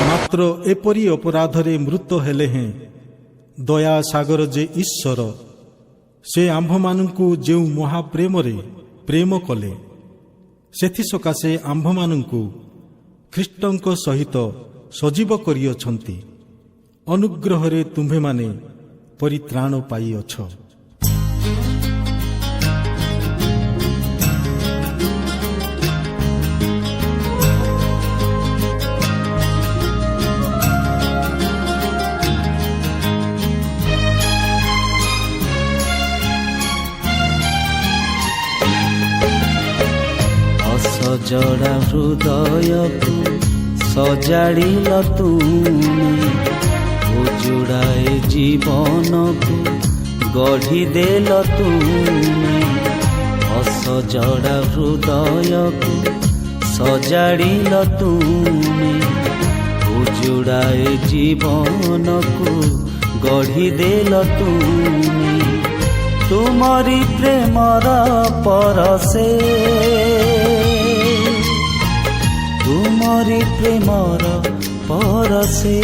ମାତ୍ର ଏପରି ଅପରାଧରେ ମୃତ ହେଲେ ହେଁ ଦୟା ସାଗର ଯେ ଈଶ୍ୱର, ସେ ଆମ୍ଭମାନଙ୍କୁ ଯେଉଁ ମହାପ୍ରେମରେ ପ୍ରେମ କଲେ, ସେଥିସକାଶେ ଆମ୍ଭମାନଙ୍କୁ ଖ୍ରୀଷ୍ଟଙ୍କ ସହିତ ସଜୀବ କରିଅଛନ୍ତି। ଅନୁଗ୍ରହରେ ତୁମ୍ଭେମାନେ ପରିତ୍ରାଣ ପାଇଅଛ। ସଜଡ଼ା ହୃଦୟକୁ ସଜାଡ଼ିଲ ତୁମେ, ଉଜୁଡ଼ାଏ ଜୀବନକୁ ଗଢ଼ିଦେଲ ତୁମେ। ଅସଜଡ଼ା ହୃଦୟକୁ ସଜାଡ଼ିଲ ତୁମେ, ଉଜୁଡ଼ାଏ ଜୀବନକୁ ଗଢ଼ିଦେଲ ତୁମେ। ତୁମରି ପ୍ରେମର ପରଶେ, ତୁମରି ପ୍ରେମର ପରଶେ।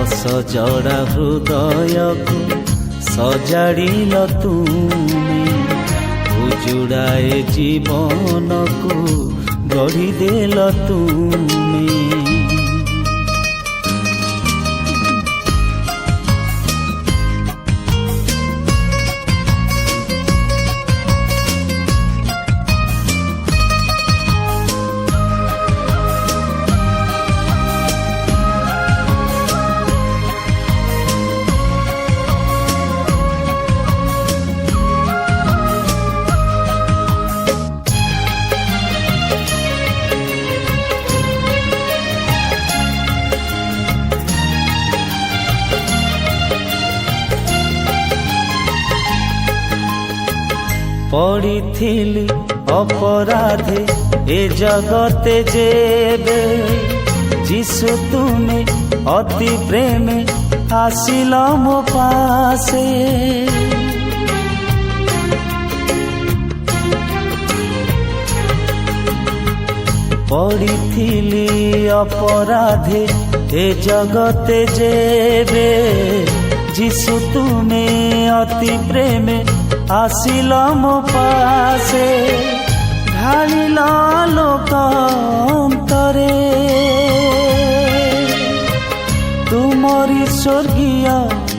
ଅସଜଡ଼ା ହୃଦୟକୁ ସଜାଡ଼ିଲ ତୁମେ, ଉଜୁଡ଼ାଏ ଜୀବନକୁ ଗଢ଼ିଦେଲ ତୁମେ। পড়িথিলি অপরাধে এ জগতে যেবে, যিশু তুমি অতি প্রেমে আসিল মো পাশে। পড়িথিলি অপরাধে এ জগতে যেবে, যিশু তুমি অতি প্রেমে আসিল মো পাশে। ঢালিল লোক অন্তরে তুমরি স্বর্গীয়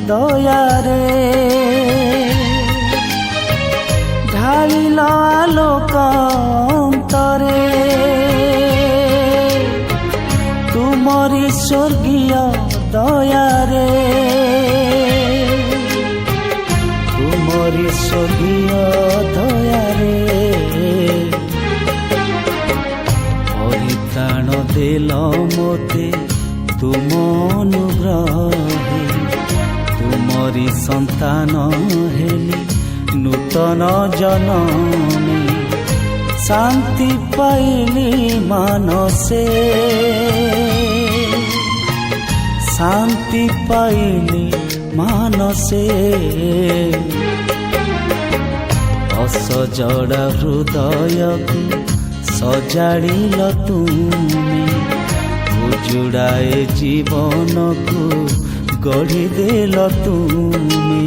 দয়ারে। ঢালিল লোক অন্তরে তুমরি স্বর্গীয় দয়ারে। তুমরি স্বর্গীয় দয়ারে পরিত্রাণ দেল মোতে তুম অনুগ্রহে। তুমরি সন্তান হেলি নূতন জনমে, শান্তি পাইলি মানসে। শান্তি পাইলি মানসে। অসজଡ଼ା হৃদয়କୁ ସଜାଡ଼ିଲ ତୁମେ, ଉଜୁଡ଼ାଏ ଜୀବନକୁ ଗଢ଼ିଦେଲ ତୁମେ।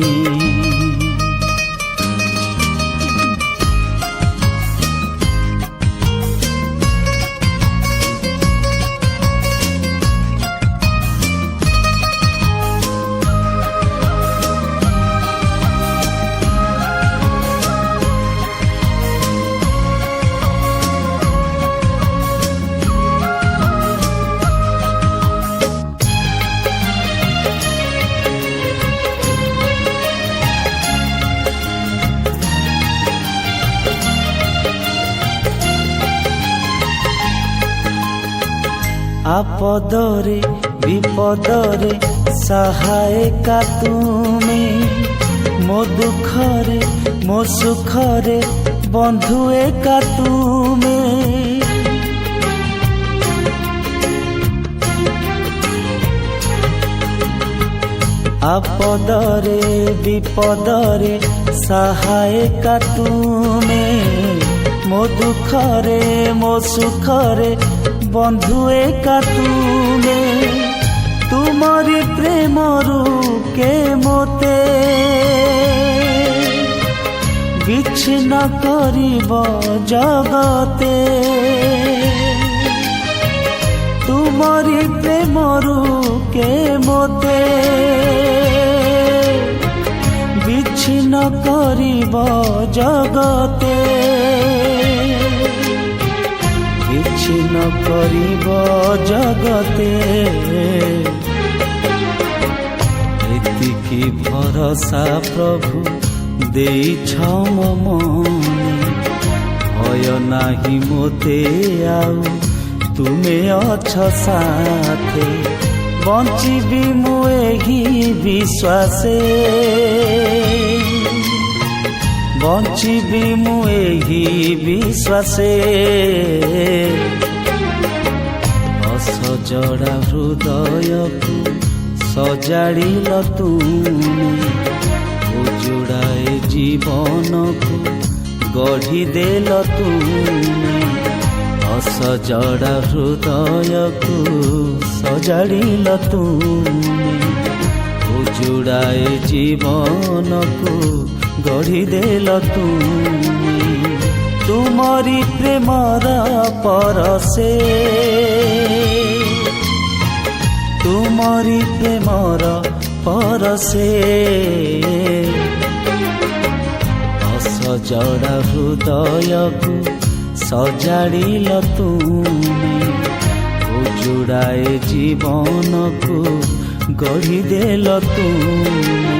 আপদরে বিপদরে সহায়িকা তুমি, মো দুঃখরে মো সুখরে বন্ধু একা তুমি। আপদরে বিপদরে সহায়িকা তুমি, মো দুঃখরে মো সুখরে बंधु एका तुमे तुमरी प्रेमरू के मोते विच्छिन्न करिब जगते तुमरी प्रेमरू के मोते विच्छिन्न करिब जगते विच्छिन्न करिब जगते एतिकी भरोसा प्रभु देइछ मो मने भय नाही मोते आउ तुमे अछ साथे बंचिबी मु एही विश्वासे बंचिबी मु एही विश्वासे असजड़ा हृदयकु सजाड़िल तुमे उजुड़ाए जीवनकु गढ़ी देल तुमे असजड़ा हृदयकु सजाड़िल तुमे उजुड़ाए जीवनकु गढ़ी देल तुमे तुमरी प्रेमर परसे तुमरी प्रेमर परसे असजड़ा हृदयकु सजाड़िल तुमे उजुड़ाए जीवनकु गढ़ी देल तुमे।